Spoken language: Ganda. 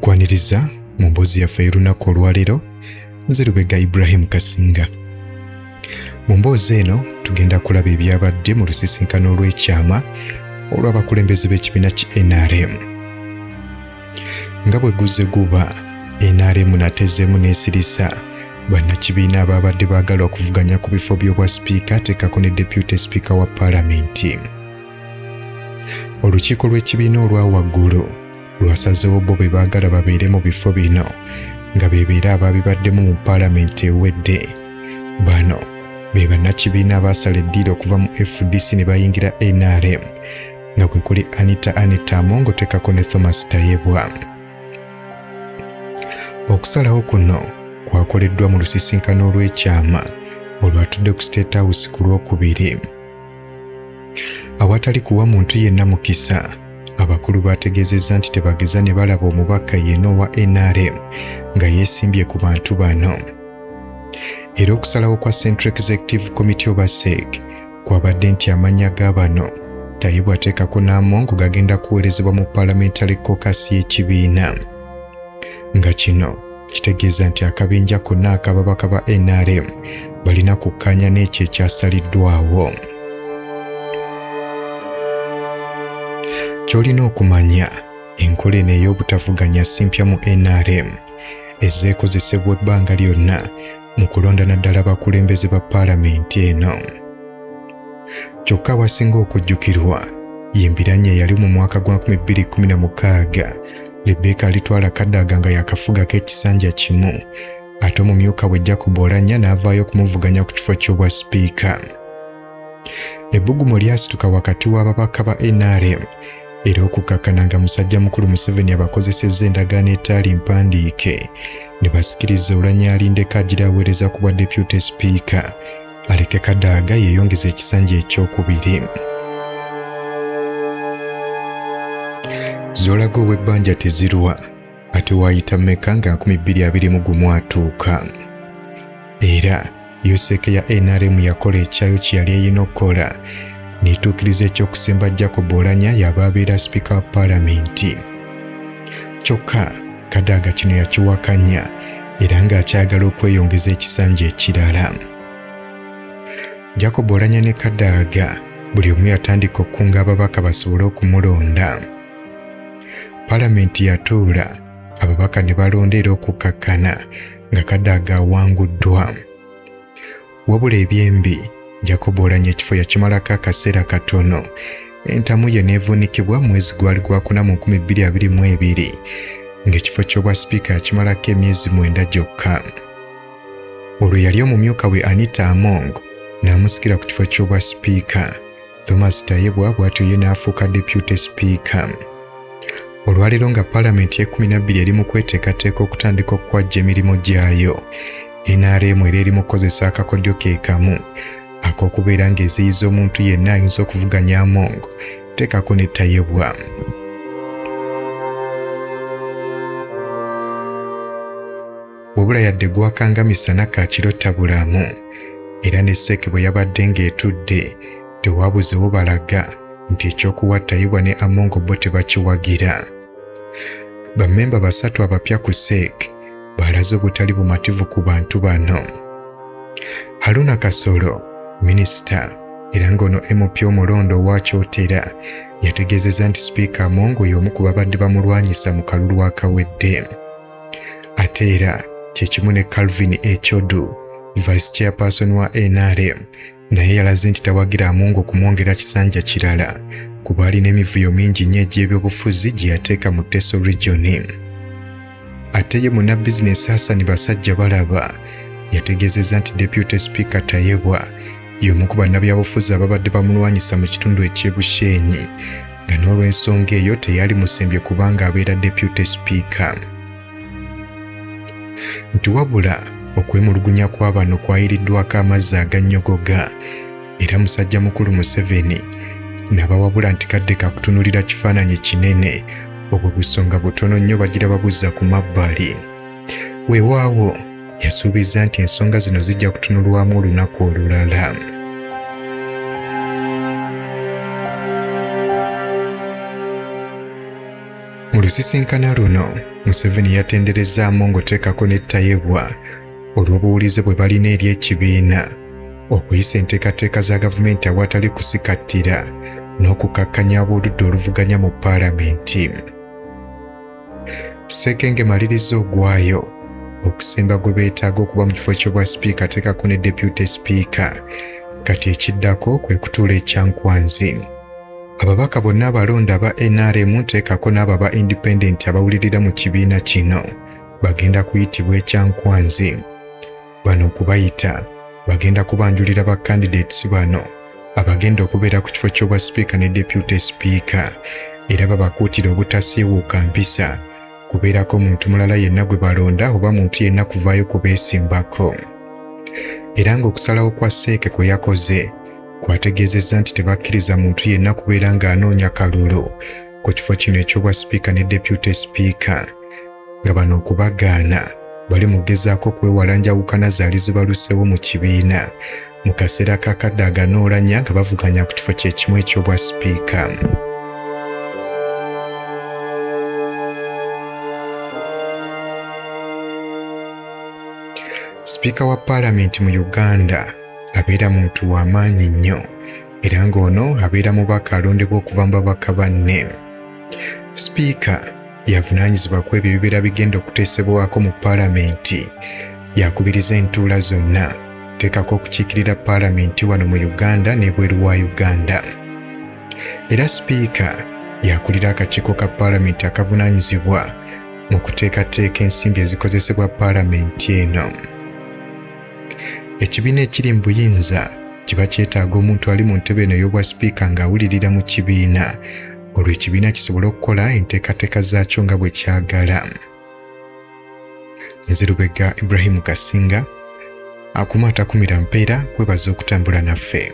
Tukwaniriza mu mboozi yaffe y'olunaku olwaleero, nze Lubega Ibrahim Kasinga. Mu mboozi eno tugenda kulaba ebyabadde mu lusisinkano olw'ekyama olw'abakulembeze b'ekibiina ki NRM. Nga bwe guzze guba, NRM natezeemu n'esirisa bannakibiina ababadde baagala okuvuganya ku bifo by'obwa sipiika ateekako ne deputy speaker wa paalamenti. Olukiiko lw'ekibiina olwa waggulu lwasazeewo bo be baagala babeere mu bifo bino nga beebeera abaabibaddemu mu paalamenti ewedde. Bano be bannakibiina abaasala eddiiro okuva mu FDC ne bayingira NRM nga kwe kuli Anita Amongo teekako ne Thomas Tayebwa. Okusalawo kuno kwakoleddwa mu lusisinkano olw'ekyama olwatudde ku State House ku Lwokubiri. Awatali kuwa muntu yenna mukisa, abakulu bategeezezza nti tebageza ne balaba omubaka yenna owa NRM nga yeesimbye ku bantu bano. Era okusalawo kwa Central Executive Committee oba CEC kwabadde nti amannya ga bano Tayebwa ateekako n'Amongo gagenda kuweerezebwa mu Parliamentary Caucus y'ekibiina. Nga kino kitegeeza nti akabinja konna ak'ababaka ba NRM balina kukkaanya n'ekyo ekyasaliddwawo. Ky'olina okumanya, enkola eno ey'obutavuganya simpya mu NRM ezeekozesebwa ebbanga lyonna mu kulonda naddala abakulembeze ba paalamenti eno. Kyokka awasinga okujjukirwa yembiranye eyali mu mwaka gwa 2016 Rebecca alitwala Kadaga nga yakafugako ekisanja kimu, ate omumyuka we Jacob Oulanyah n'avaayo okumuvuganya ku kifo ky'obwa sipiika. Ebbugumu lyasituka wakati w'ababaka ba NRM era okukakkana nga musajja mukulu Museveni abakozesezza endagaano etaali mpandiike ne basikiriza Oulanyah alindeko agira aweereza ku bwa deputy speaker aleke Kadaga yeeyongeza ekisanja ekyokubiri. Zolaga ow'ebbanja tezirwa ate waayita mmeka nga 2021 atuuka. Era USEC ya NRM yakola ekyayo kye yali eyina okukola n'etuukiriza ekyokusemba Jacob Oulanyah yaba abeera sipiika wa paalamenti. Kyokka Kadaga kino yakiwakanya era ng'akyagala okweyongeza ekisanja ekirala. Jacob Oulanyah ne Kadaga buli omu yatandika okukunga ababaka basobole okumulonda. Paalamenti yatuula, ababaka ne balonda era okukkakkana nga Kadaga awanguddwa. Wabula ebyembi, Jacob Oulanyah ekifo yakimalako akaseera katono, entamu ye neevuunikibwa mwezi gwali gwa 4 mu 2022 ng'ekifo ky'obwa sipiika yakimalako emyezi 9 gyokka. Olwo yali omumyuka we Anita Amongo n'amusikira ku kifo ky'obwa sipiika. Thomas Tayebwa bw'atyo ye n'afuuka deputy speaker. Olwaleero nga paalamenti ye-12 eri mu kweteekateeka okutandika okukwajja emirimu gyayo, NRM era eri mu kukozesa akakodyo ke kamu ak'okubeera ng'eziyiza omuntu yenna ayinza okuvuganya Amongo teekako ne Tayebwa. Wabula yadde gwakanga misana kaakiro tabulamu, era ne CEC bwe yabadde ng'etudde tewaabuzewo balaga nti ekyokuwa Tayebwa ne Amongo bo tebakiwagira. Bammemba 3 abapya ku CEC balaze obutali bumativu ku bantu bano. Haruna Kasolo, minisita era ng'ono MP omulondo owa Kyotera, yategeezezza nti sipiika Amongo y'omu ku babadde bamulwanyisa mu kalulu akawedde. Ate era kyekimu ne Calvin Ekyodu, vice chairperson wa NRM, naye yalaze nti tawagira Amongo kumwongera kisanja kirala kuba alina emivuyo mingi nnyo egy'ebyobufuzi gye yateeka mu Teso region. Ate ye munnabizinensi Hassan Basajja Balaba yategeezezza nti deputy speaker Tayebwa y'omu ku bannabyabufuzi ababadde bamulwanyisa mu kitundu eky'Ebushenyi nga n'olw'ensonga eyo teyali musembye kubanga abeera deputy speaker. Nti wabula okwemulugunya kwa bano kwayiriddwako amazzi agannyogoga era musajja mukulu Museveni n'abawabula nti kadde kakutunulira kifaananyi kinene obwo busonga butono nnyo bagira babuzza ku mabbali. Weewaawo yasuubiza nti ensonga zino zijja kutunulwamu olunaku olulala. Mu lusisinkana luno Museveni yatendereza Amongo teekako n'ettayebwa olw'obuwulize bwe balina eri ekibiina okuyisa enteekateeka za gavumenti awatali kusikattira n'okukakkanya ab'oludda oluvuganya mu paalamenti. Ssekenge maliriza ogwayo okusemba gwe beetaaga okuba mu kifo ky'obwa sipiika ateekako ne deputy sipiika, kati ekiddako kwe kutuula ekyankwanzi. Ababaka bonna abalonda aba NRM nteekako n'abo aba independent abawulirira mu kibiina kino bagenda kuyitibwa ekyankwanzi. Bano okubayita bagenda kubanjulira ba candidates bano abagenda okubeera ku kifo ky'obwa sipiika ne deputy sipiika, era babakuutira obutasiiwuuka mpisa kubeerako muntu mulala yenna gwe balonda oba muntu yenna kuvaayo kubeesimbako. Era ng'okusalawo kwa Seeke kwe yakoze kwategeezezza nti tebakkiriza muntu yenna kubeera ng'anoonya kalulu ku kifo kino eky'obwa sipiika ne deputy sipiika, nga bano okubagaana bali mu kugezaako kwewala njawukana zaali zibaluseewo mu kibiina mu kaseera kakadde aganoolanya nga bavuganya ku kifo kye kimu eky'obwa sipiika. Sipiika wa paalamenti mu Uganda abeera muntu w'amaanyi nnyo era ng'ono abeera mubaka alondebwa okuva mu babaka banne. Sipiika yavunaanyizibwa ku ebyo ebibeera bigenda okuteesebwako mu paalamenti, yakubiriza entuula zonna teekako okukiikirira paalamenti wano mu Uganda n'ebweru wa Uganda. Era sipiika yakulira akakiiko ka paalamenti akavunaanyizibwa mu kuteekateeka ensimbi ezikozesebwa paalamenti eno. Ekibiina ekiri mu buyinza kiba kyetaaga omuntu ali mu ntebe eno ey'obwa sipiika ng'awulirira mu kibiina olwo ekibiina kisobole okukola enteekateeka zaakyo nga bwe kyagala. Nze Lubega Ibrahim Kasinga, akumaata kumira mpeera, kwebaza okutambula naffe.